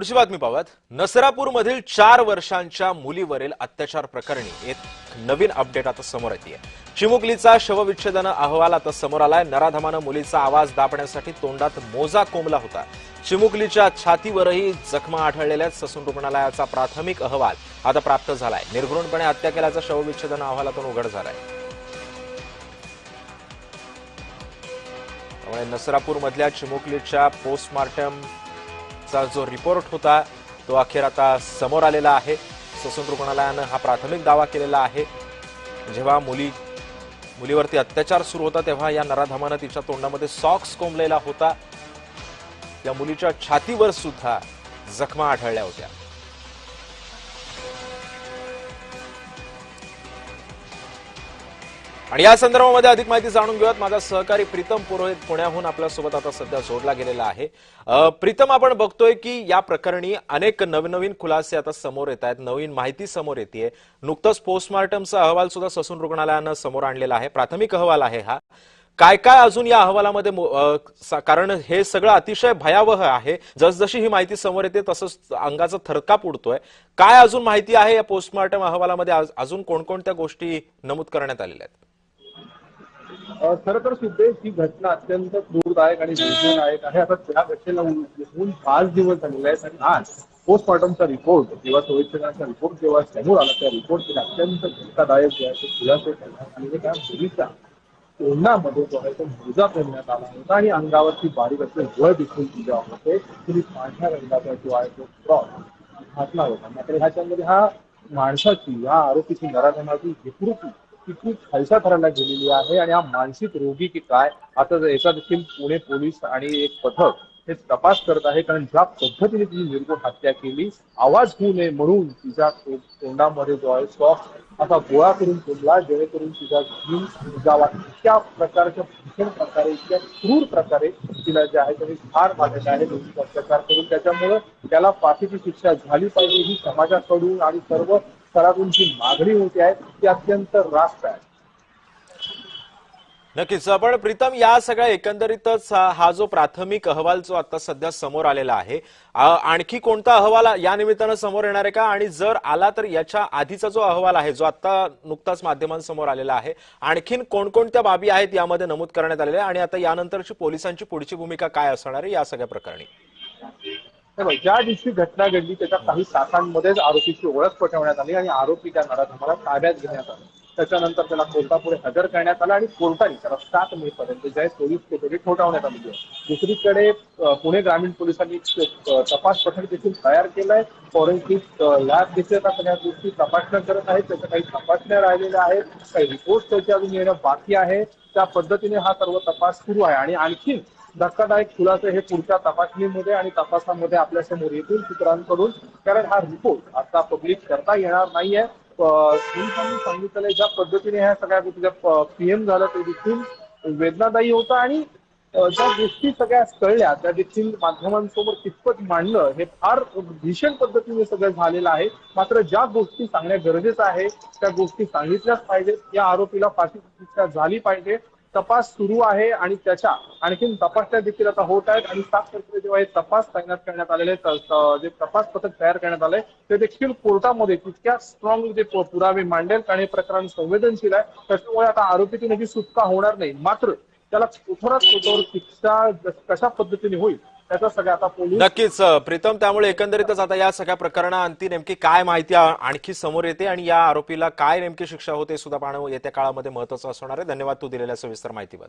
पुढची बातमी पाहूयात। नसरापूरमधील 4 वर्षांच्या मुलीवरील अत्याचार प्रकरणी एक नवीन अपडेट आता समोर येते। चिमुकलीचा शवविच्छेदन अहवाल आता समोर आलाय। नराधमानं मुलीचा आवाज दाबण्यासाठी तोंडात मोजा कोंबला होता। चिमुकलीच्या छातीवरही जखमा आढळलेल्या ससून रुग्णालयाचा प्राथमिक अहवाल आता प्राप्त झालाय। निर्घृणपणे हत्या केल्याचा शवविच्छेदन अहवालातून उघड झालाय। त्यामुळे नसरापूरमधल्या चिमुकलीच्या पोस्टमार्टम जो रिपोर्ट होता तो अखेर आता समोर आलेला आहे। ससून रुग्णालयानं हा प्राथमिक दावा केलेला आहे। जेव्हा मुलीवरती अत्याचार सुरू होता तेव्हा या नराधमानं तिच्या तोंडामध्ये सॉक्स कोंबलेला होता। या मुलीच्या छातीवर सुद्धा जखमा आढळल्या होत्या। आणि या संदर्भामध्ये अधिक माहिती जाणून घेऊयात। माझा सहकारी प्रीतम पुरोहित पुण्याहून आपल्यासोबत आता सध्या जोडला गेलेला आहे। प्रीतम, आपण बघतोय की या प्रकरणी अनेक नवनवीन खुलासे आता समोर येत आहेत, नवीन माहिती समोर येते। नुकतंच पोस्टमार्टमचा अहवाल सुद्धा ससून रुग्णालयानं समोर आणलेला आहे। प्राथमिक अहवाल आहे हा। काय काय अजून या अहवालामध्ये, कारण हे सगळं अतिशय भयावह आहे। जसजशी ही माहिती समोर येते तसंच अंगाचा थरकाप उडतोय। काय अजून माहिती आहे या पोस्टमार्टम अहवालामध्ये? अजून कोणकोणत्या गोष्टी नमूद करण्यात आलेल्या आहेत? खरं तर सिद्धेश, ही घटना अत्यंत क्रूरदायक आणि वेदनादायक आहे। आता त्या घटनेला होऊन 5 दिवस झालेले आहेत आणि आज पोस्टमार्टमचा रिपोर्ट किंवा शवविच्छेदनाचा रिपोर्ट जेव्हा समोर आला त्या रिपोर्ट अत्यंत धक्कादायक जे आहे ते खुलासे करण्यात आले। त्या मुलीच्या तोंडामध्ये जो आहे तो मोजा करण्यात आला होता आणि अंगावरती बारीक असे वळ दिसून दिले होते। तिने पांढऱ्या रंगाचा जो आहे तो क्रॉस घातला होता। मात्र ह्याच्यामध्ये हा माणसाची, या आरोपीची, नराधमाची विकृती किती खालसा करायला गेलेली आहे आणि हा मानसिक रोगी की काय, आता याचा देखील पुणे पोलीस आणि एक पथक हे तपास करत आहे। कारण ज्या पद्धतीने तिची निर्घृण हत्या केली, आवाज होऊ नये म्हणून तिच्या तोंडामध्ये जो आहे सॉफ्ट असा गोळा करून ठेवला, जेणेकरून तिचा जीव जावा। इतक्या प्रकारच्या भीषण प्रकारे, इतक्या क्रूर प्रकारे तिला जे आहे त्यांनी ठार मारलेला आहे अत्याचार करून। त्याच्यामुळे त्याला फाशीची शिक्षा झाली पाहिजे ही समाजाकडून आणि सर्व स्तरातून जी मागणी होती आहे ती अत्यंत रास्त आहे। नक्कीच। पण प्रीतम, या सगळ्या एकंदरीतच हा जो प्राथमिक अहवाल जो आता सध्या समोर आलेला आहे, आणखी कोणता अहवाल या निमित्तानं समोर येणार आहे का? आणि जर आला तर याच्या आधीचा जो अहवाल आहे जो आता नुकताच माध्यमांसमोर आलेला आहे, आणखीन कोणकोणत्या बाबी आहेत यामध्ये नमूद करण्यात आलेल्या, आणि आता यानंतरची पोलिसांची पुढची भूमिका काय असणार आहे या सगळ्या प्रकरणी? ज्या दिवशी घटना घडली त्याच्या काही तासांमध्येच आरोपीची ओळख पटवण्यात आली आणि आरोपी त्या नराधमाला ताब्यात घेण्यात आला। त्याच्यानंतर त्याला कोर्टापुढे हजर करण्यात आला आणि कोर्टाने त्याला 7 मे पर्यंत जे पोलीस कोठडी ठोठावण्यात आली आहे। दुसरीकडे पुणे ग्रामीण पोलिसांनी तपास पथक देखील तयार केलंय। फॉरेन्सिक लॅब देखील आता सगळ्या गोष्टी तपासण्या करत आहेत। त्याच्या काही तपासण्या राहिलेल्या आहेत, काही रिपोर्ट त्याचे अजून येणं बाकी आहे। त्या पद्धतीने हा सर्व तपास सुरू आहे आणि आणखी धक्कादायक खुलासे हे पुढच्या तपासणीमध्ये आणि तपासामध्ये आपल्या समोर येतील सूत्रांकडून। कारण हा रिपोर्ट आता पब्लिक करता येणार नाहीये। पोलिसांनी सांगितलंय ज्या पद्धतीने ह्या सगळ्या गोष्टी पीएम झालं ते देखील वेदनादायी होतं आणि ज्या गोष्टी सगळ्या कळल्या त्या देखील माध्यमांसमोर कितपत मांडणं हे फार भीषण पद्धतीने सगळं झालेलं आहे। मात्र ज्या गोष्टी सांगण्या गरजेचं आहे त्या गोष्टी सांगितल्याच पाहिजेत। या आरोपीला फाशीची शिक्षा झाली पाहिजे। तपास सुरू आहे आणि त्याच्या आणखीन तपासण्या देखील आता होत आहेत आणि 7 तारखेला जेव्हा हे तपास तैनात करण्यात आलेले जे तपास पथक तयार करण्यात आलंय ते देखील कोर्टामध्ये तितक्या स्ट्रॉंग जे पुरावे मांडेल आणि प्रकरण संवेदनशील आहे। त्याच्यामुळे आता आरोपीची नक्की सुटका होणार नाही। मात्र त्याला कठोरात कठोर शिक्षा कशा पद्धतीने होईल त्याचा सगळा आता पोलीस। नक्कीच प्रीतम, त्यामुळे एकंदरीतच आता या सगळ्या प्रकरणाअंती नेमकी काय माहिती आणखी समोर येते आणि या आरोपीला काय नेमकी शिक्षा होते सुद्धा पाहणं येत्या काळामध्ये महत्त्वाचं असणार आहे। धन्यवाद तू दिलेल्या सविस्तर माहितीबद्दल।